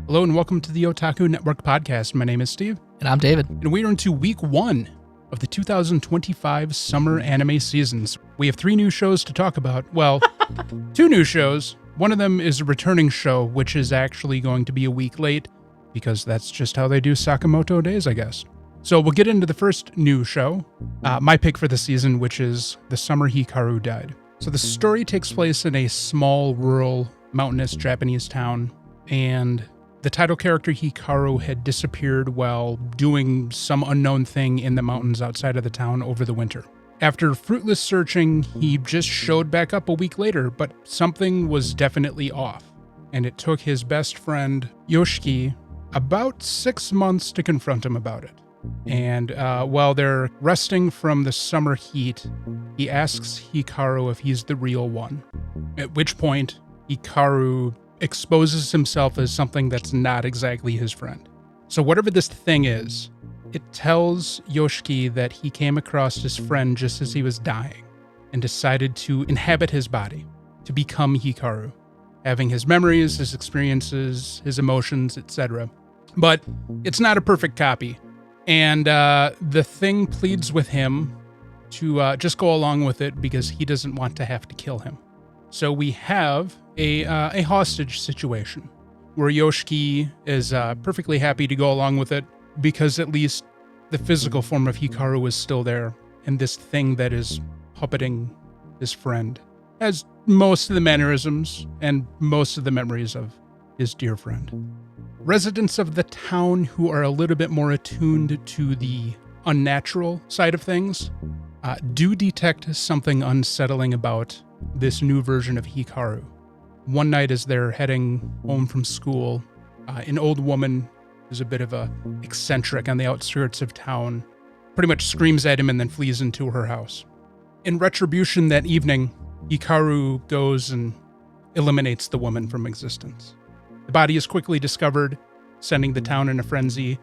Hello and welcome to the Otaku Network podcast. My name is Steve. And I'm David. And we are into week 1 of the 2025 summer anime seasons. We have 3 new shows to talk about. Well, 2 new shows. One of them is a returning show, which is actually going to be a week late because that's just how they do Sakamoto Days, I guess. So we'll get into the first new show, my pick for the season, which is The Summer Hikaru Died. So the story takes place in a small, rural, mountainous Japanese town, and the title character Hikaru had disappeared while doing some unknown thing in the mountains outside of the town over the winter. After fruitless searching, he just showed back up a week later, but something was definitely off, and it took his best friend, Yoshiki, about 6 months to confront him about it. And while they're resting from the summer heat, he asks Hikaru if he's the real one, at which point Hikaru exposes himself as something that's not exactly his friend. So whatever this thing is, it tells Yoshiki that he came across his friend just as he was dying and decided to inhabit his body, to become Hikaru, having his memories, his experiences, his emotions, etc. But it's not a perfect copy, and the thing pleads with him to just go along with it because he doesn't want to have to kill him. So we have a hostage situation where Yoshiki is perfectly happy to go along with it because at least the physical form of Hikaru is still there, and this thing that is puppeting his friend has most of the mannerisms and most of the memories of his dear friend. Residents of the town who are a little bit more attuned to the unnatural side of things do detect something unsettling about this new version of Hikaru. One night as they're heading home from school, an old woman who's a bit of a eccentric on the outskirts of town pretty much screams at him and then flees into her house. In retribution that evening, Hikaru goes and eliminates the woman from existence. The body is quickly discovered, sending the town in a frenzy,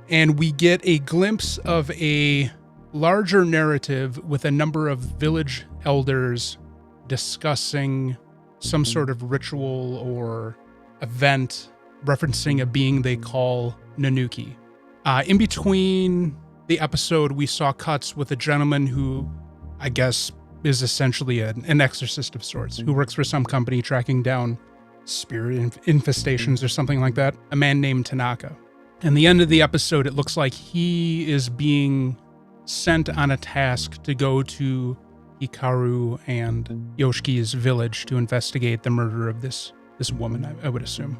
and we get a glimpse of a larger narrative with a number of village elders discussing some sort of ritual or event referencing a being they call Nanuki. In between the episode, we saw cuts with a gentleman who, I guess, is essentially an exorcist of sorts, who works for some company tracking down spirit infestations or something like that, a man named Tanaka. And the end of the episode, it looks like he is being sent on a task to go to Hikaru and Yoshiki's village to investigate the murder of this woman, I would assume.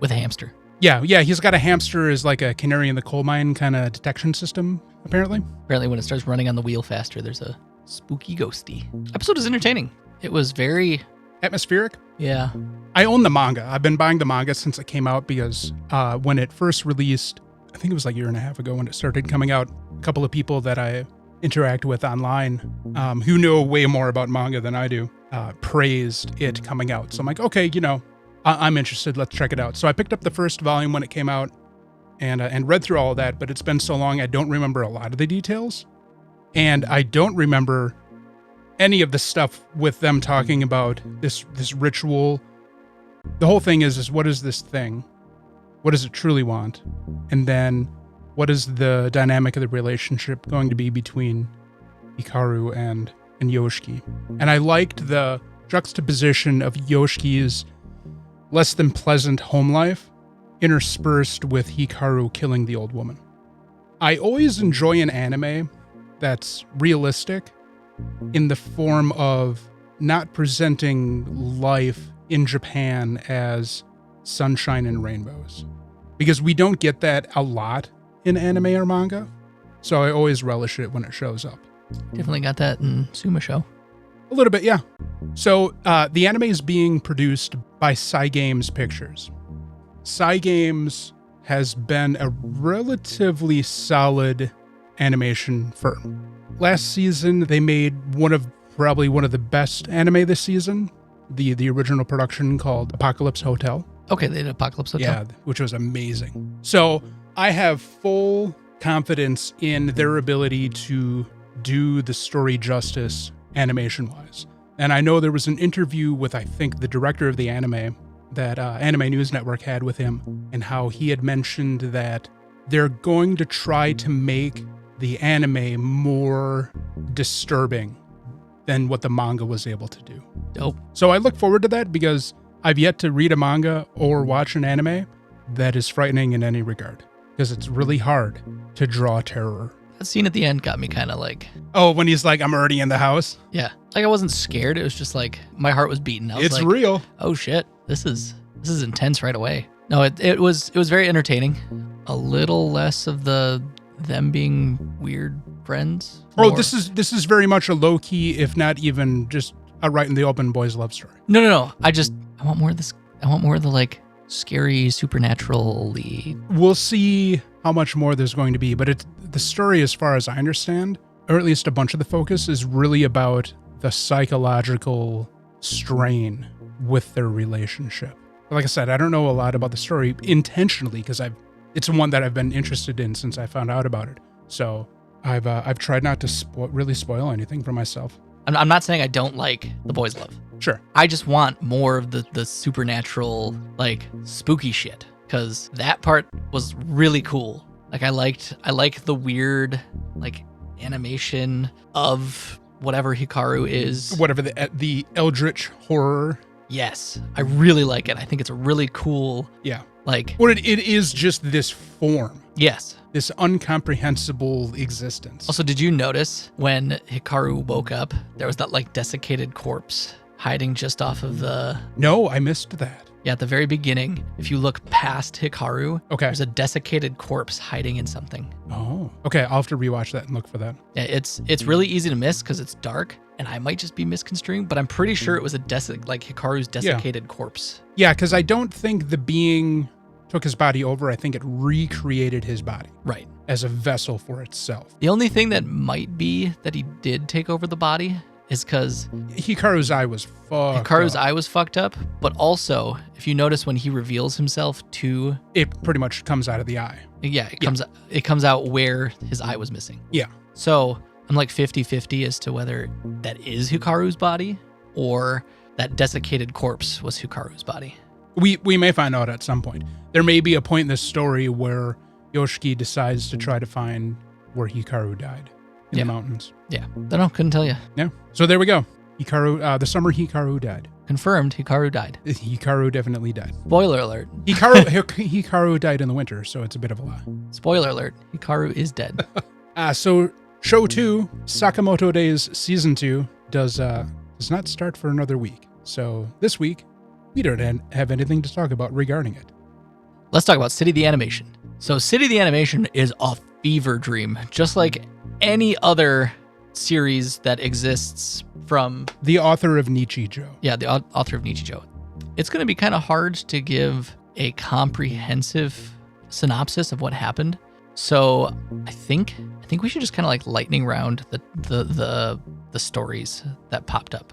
With a hamster. Yeah, he's got a hamster as like a canary in the coal mine kind of detection system, apparently. Apparently when it starts running on the wheel faster, there's a spooky ghosty. Episode is entertaining. It was very atmospheric? Yeah. I own the manga. I've been buying the manga since it came out because when it first released, I think it was like a year and a half ago when it started coming out, a couple of people that I interact with online who know way more about manga than I do praised it coming out. So I'm like, okay, I'm interested. Let's check it out. So I picked up the first volume when it came out and read through all of that, but it's been so long I don't remember a lot of the details. And I don't remember any of the stuff with them talking about this ritual. The whole thing is what is this thing? What does it truly want? And then what is the dynamic of the relationship going to be between Hikaru and Yoshiki? And I liked the juxtaposition of Yoshiki's less than pleasant home life interspersed with Hikaru killing the old woman. I always enjoy an anime that's realistic in the form of not presenting life in Japan as sunshine and rainbows, because we don't get that a lot in anime or manga, so I always relish it when it shows up. Definitely got that in Suma Show. A little bit, yeah. So the anime is being produced by Cygames Pictures. Cygames has been a relatively solid animation firm. Last season, they made probably one of the best anime this season, the original production called Apocalypse Hotel. Okay, they did Apocalypse Hotel. Yeah, which was amazing. So I have full confidence in their ability to do the story justice animation-wise. And I know there was an interview with, I think, the director of the anime that Anime News Network had with him, and how he had mentioned that they're going to try to make the anime more disturbing than what the manga was able to do. Dope. So I look forward to that because I've yet to read a manga or watch an anime that is frightening in any regard, because it's really hard to draw terror. That scene at the end got me kind of like... Oh, when he's like, I'm already in the house? Yeah. Like, I wasn't scared. It was just like, my heart was beating. I was It's like, real. oh shit, this is intense right away. No, it was very entertaining. A little less of them being weird friends. Oh, More- this is very much a low-key, if not even just a right in the open boys love story. No. I want more of this. I want more of the like scary supernatural-y. We'll see how much more there's going to be, but the story, as far as I understand, or at least a bunch of the focus, is really about the psychological strain with their relationship. Like I said, I don't know a lot about the story intentionally because it's one that I've been interested in since I found out about it. So I've tried not to really spoil anything for myself. I'm not saying I don't like The Boys Love. Sure. I just want more of the supernatural, like spooky shit, because that part was really cool. Like I like the weird like animation of whatever Hikaru is. Whatever the eldritch horror. Yes, I really like it. I think it's a really cool. Yeah. Like. Well, it is just this form. Yes. This incomprehensible existence. Also, did you notice when Hikaru woke up, there was that like desiccated corpse hiding just off of the... No, I missed that. Yeah, at the very beginning, if you look past Hikaru, Okay. there's a desiccated corpse hiding in something. Oh, okay. I'll have to rewatch that and look for that. Yeah, it's really easy to miss because it's dark, and I might just be misconstruing, but I'm pretty sure it was like Hikaru's desiccated corpse. Yeah, because I don't think the being took his body over. I think it recreated his body Right. as a vessel for itself. The only thing that might be that he did take over the body is because Hikaru's eye was fucked Hikaru's up. eye was fucked up, but also, if you notice when he reveals himself to... It pretty much comes out of the eye. Yeah, it comes out where his eye was missing. Yeah. So I'm like 50-50 as to whether that is Hikaru's body or that desiccated corpse was Hikaru's body. We may find out at some point. There may be a point in this story where Yoshiki decides to try to find where Hikaru died in the mountains. Yeah, don't know, couldn't tell you. Yeah. So there we go. Hikaru, the summer Hikaru died. Confirmed, Hikaru died. Hikaru definitely died. Spoiler alert. Hikaru died in the winter, so it's a bit of a lie. Spoiler alert. Hikaru is dead. So show 2, Sakamoto Days Season 2, does not start for another week. So this week, we don't have anything to talk about regarding it. Let's talk about City the Animation. So City the Animation is a fever dream, just like any other series that exists from... The author of Nichijou. Yeah, the author of Nichijou. It's going to be kind of hard to give a comprehensive synopsis of what happened. So I think we should just kind of like lightning round the stories that popped up.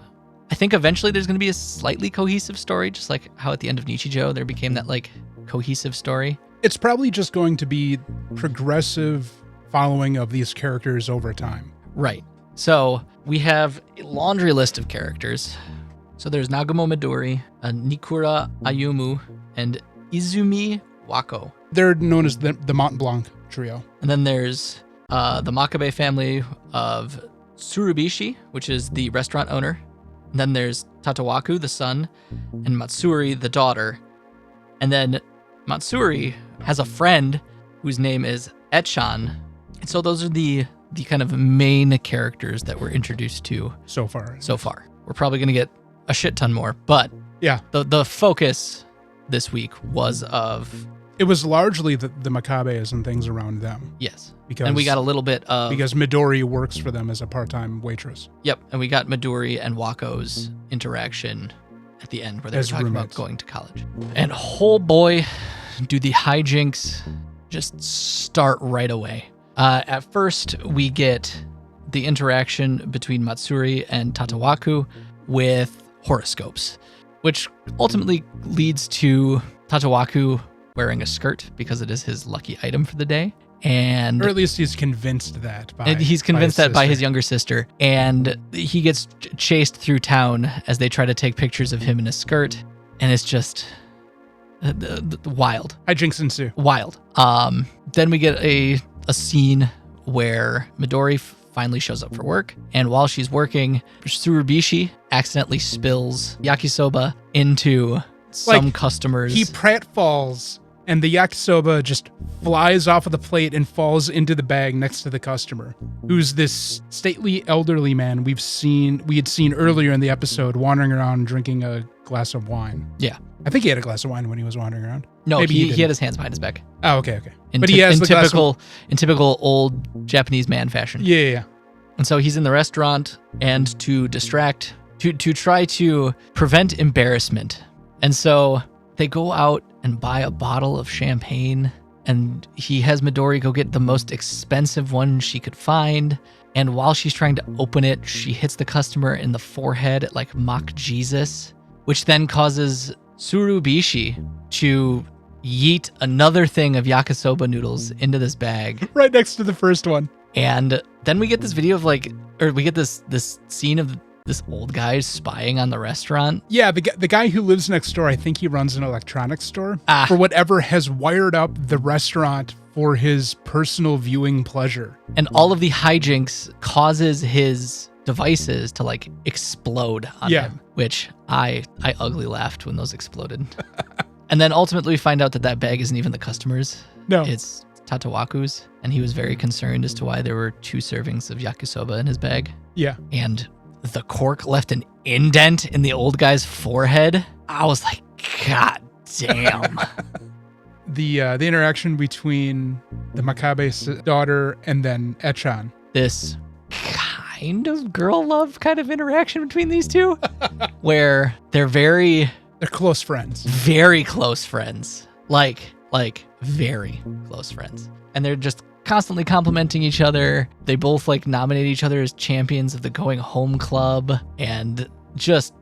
I think eventually there's going to be a slightly cohesive story, just like how at the end of Nichijou there became that like cohesive story. It's probably just going to be progressive following of these characters over time. Right. So we have a laundry list of characters. So there's Nagumo Midori, Nikura Ayumu, and Izumi Wako. They're known as the Mont Blanc trio. And then there's the Makabe family of Tsurubishi, which is the restaurant owner. And then there's Tatawaku, the son, and Matsuri, the daughter. And then Matsuri has a friend whose name is Etchan. And so those are the kind of main characters that we're introduced to So far. We're probably going to get a shit ton more, but Yeah. the focus this week was of... It was largely the Makabes and things around them. Yes. Because, And we got a little bit of... Because Midori works for them as a part-time waitress. Yep, and we got Midori and Wako's interaction at the end where they're As talking roommates. about going to college. And oh boy, do the hijinks just start right away. At first, we get the interaction between Matsuri and Tatawaku with horoscopes, which ultimately leads to Tatawaku wearing a skirt because it is his lucky item for the day. And Or at least he's convinced that by and he's convinced by that by his sister. younger sister. And he gets chased through town as they try to take pictures of him in a skirt. And it's just Wild. Hijinks ensue. Wild. Then we get a scene where Midori finally shows up for work, and while she's working, Tsurubishi accidentally spills yakisoba into some customers. He pratfalls, and the yakisoba just flies off of the plate and falls into the bag next to the customer, who's this stately elderly man we had seen earlier in the episode wandering around drinking a glass of wine. Yeah. I think he had a glass of wine when he was wandering around. No, maybe he had his hands behind his back. Oh, okay. But he has in typical old Japanese man fashion. Yeah. And so he's in the restaurant, and to distract, to try to prevent embarrassment. And so they go out and buy a bottle of champagne, and he has Midori go get the most expensive one she could find. And while she's trying to open it, she hits the customer in the forehead like mock Jesus, which then causes Tsurubishi to yeet another thing of yakisoba noodles into this bag. Right next to the first one. And then we get this video of we get this scene of this old guy spying on the restaurant. Yeah, the guy who lives next door, I think he runs an electronics store, for whatever, has wired up the restaurant for his personal viewing pleasure. And all of the hijinks causes his devices to explode on him, which I ugly laughed when those exploded. And then ultimately we find out that bag isn't even the customer's. No. It's Tatawaku's, and he was very concerned as to why there were 2 servings of yakisoba in his bag. Yeah. And the cork left an indent in the old guy's forehead. I was like, God damn. The interaction between the Makabe's daughter and then Echan. This kind of girl love kind of interaction between these two, where they're close friends. Very close friends. Like very close friends. And they're just constantly complimenting each other. They both nominate each other as champions of the Going Home Club, and just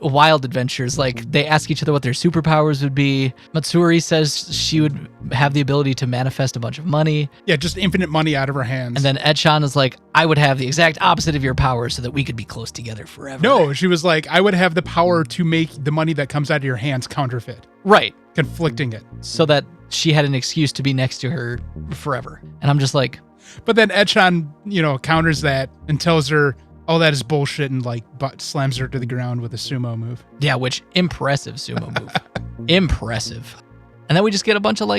wild adventures. They ask each other what their superpowers would be. Matsuri says she would have the ability to manifest a bunch of money. Yeah, just infinite money out of her hands. And then Echan is like, I would have the exact opposite of your power so that we could be close together forever. No, she was like, I would have the power to make the money that comes out of your hands counterfeit. Right. Conflicting it. So that she had an excuse to be next to her forever. And I'm just like... But then Echan, counters that and tells her, oh, that is bullshit, and slams her to the ground with a sumo move. Yeah, which impressive sumo move. Impressive. And then we just get a bunch of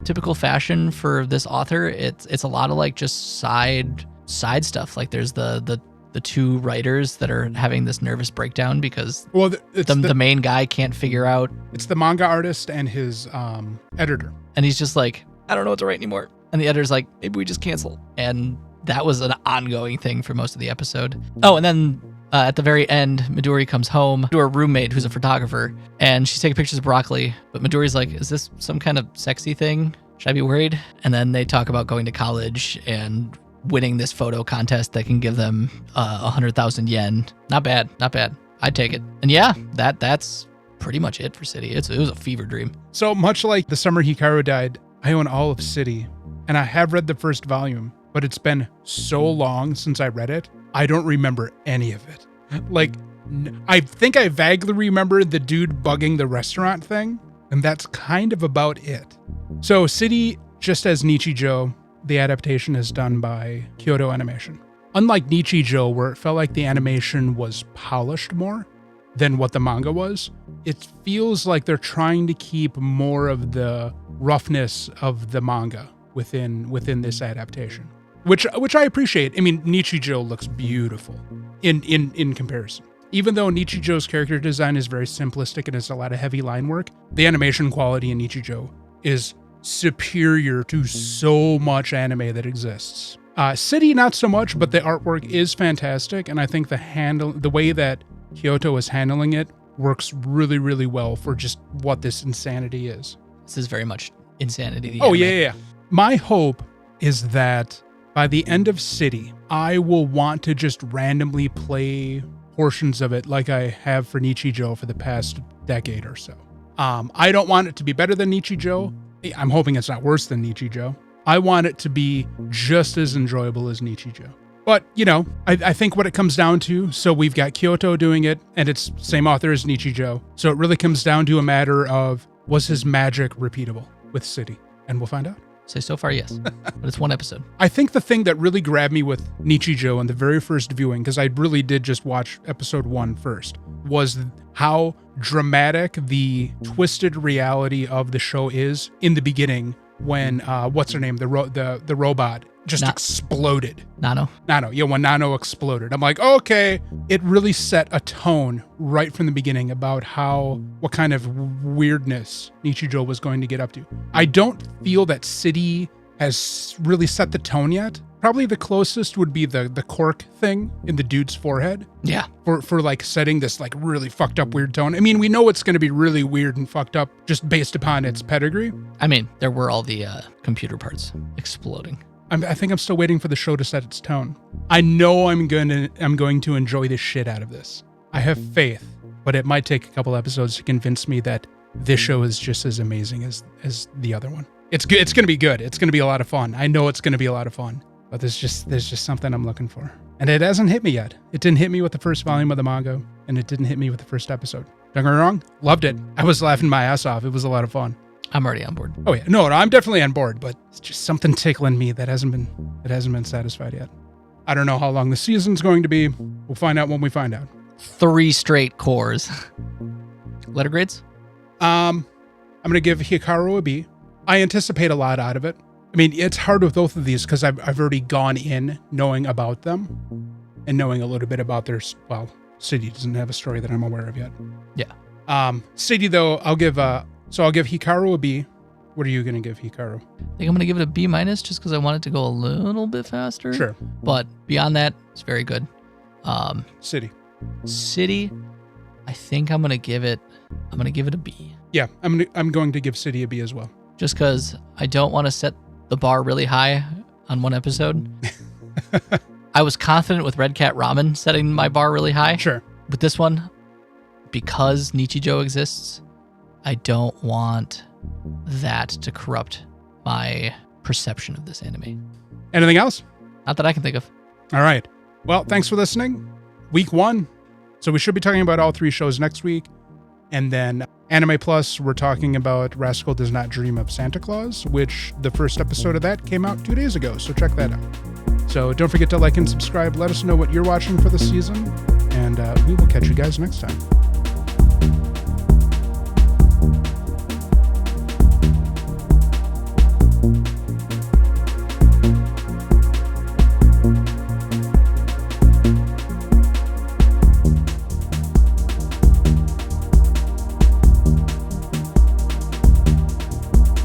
typical fashion for this author. It's a lot of just side stuff. There's the 2 writers that are having this nervous breakdown because the main guy can't figure out. It's the manga artist and his editor. And he's just like, I don't know what to write anymore. And the editor's like, maybe we just cancel. And that was an ongoing thing for most of the episode. Oh, and then at the very end, Midori comes home to her roommate, who's a photographer, and she's taking pictures of broccoli. But Midori's like, is this some kind of sexy thing? Should I be worried? And then they talk about going to college and winning this photo contest that can give them 100,000 yen. Not bad. I'd take it. And yeah, that's pretty much it for City. It was a fever dream. So much like the Summer Hikaru Died, I own all of City, and I have read the first volume, but it's been so long since I read it, I don't remember any of it. I think I vaguely remember the dude bugging the restaurant thing, and that's kind of about it. So City, just as Nichijou, the adaptation is done by Kyoto Animation. Unlike Nichijou, where it felt like the animation was polished more than what the manga was, it feels like they're trying to keep more of the roughness of the manga within this adaptation, which I appreciate. I mean, Nichijou looks beautiful in comparison. Even though Nichijou's character design is very simplistic and has a lot of heavy line work, the animation quality in Nichijou is superior to so much anime that exists. City, not so much, but the artwork is fantastic, and I think the way that Kyoto is handling it works really, really well for just what this insanity is. This is very much insanity. Oh, yeah. My hope is that by the end of City, I will want to just randomly play portions of it like I have for Nichijou for the past decade or so. I don't want it to be better than Nichijou. I'm hoping it's not worse than Nichijou. I want it to be just as enjoyable as Nichijou. But, I think what it comes down to, so we've got Kyoto doing it, and it's same author as Nichijou. So it really comes down to a matter of Was his magic repeatable with City? And we'll find out. Say so far, yes. But it's one episode. I think the thing that really grabbed me with Nichijou in the very first viewing, because I really did just watch episode 1 first, was how dramatic the twisted reality of the show is in the beginning when, what's her name? The robot just exploded. Nano? Nano. Yeah, when Nano exploded. I'm like, okay, it really set a tone right from the beginning about what kind of weirdness Nichijou was going to get up to. I don't feel that City has really set the tone yet. Probably the closest would be the cork thing in the dude's forehead. Yeah. For like setting this like really fucked up weird tone. I mean, we know it's going to be really weird and fucked up just based upon its pedigree. I mean, there were all the computer parts exploding. I think I'm still waiting for the show to set its tone. I know I'm going to enjoy the shit out of this. I have faith, but it might take a couple episodes to convince me that this show is just as amazing as the other one. It's good. It's going to be good. It's going to be a lot of fun. I know it's going to be a lot of fun, but there's just something I'm looking for. And it hasn't hit me yet. It didn't hit me with the first volume of the manga, and it didn't hit me with the first episode. Don't get me wrong. Loved it. I was laughing my ass off. It was a lot of fun. I'm already on board. Oh yeah, no, I'm definitely on board, but it's just something tickling me that hasn't been satisfied yet. I don't know how long the season's going to be. We'll find out when we find out. 3 straight cores. Letter grades? I'm gonna give Hikaru a B. I anticipate a lot out of it. I mean, it's hard with both of these because I've already gone in knowing about them and knowing a little bit about their. Well, City doesn't have a story that I'm aware of yet. Yeah. City though, I'll give Hikaru a B. What are you going to give Hikaru? I think I'm going to give it a B- just because I want it to go a little bit faster. Sure. But beyond that, it's very good. City, I think I'm going to give it a B. Yeah, I'm going to give City a B as well. Just because I don't want to set the bar really high on one episode. I was confident with Red Cat Ramen setting my bar really high. Sure. With this one, because Nichijou exists, I don't want that to corrupt my perception of this anime. Anything else? Not that I can think of. All right. Well, thanks for listening. Week 1. So we should be talking about all 3 shows next week. And then Anime Plus, we're talking about Rascal Does Not Dream of Santa Claus, which the first episode of that came out 2 days ago. So check that out. So don't forget to like and subscribe. Let us know what you're watching for the season. And we will catch you guys next time.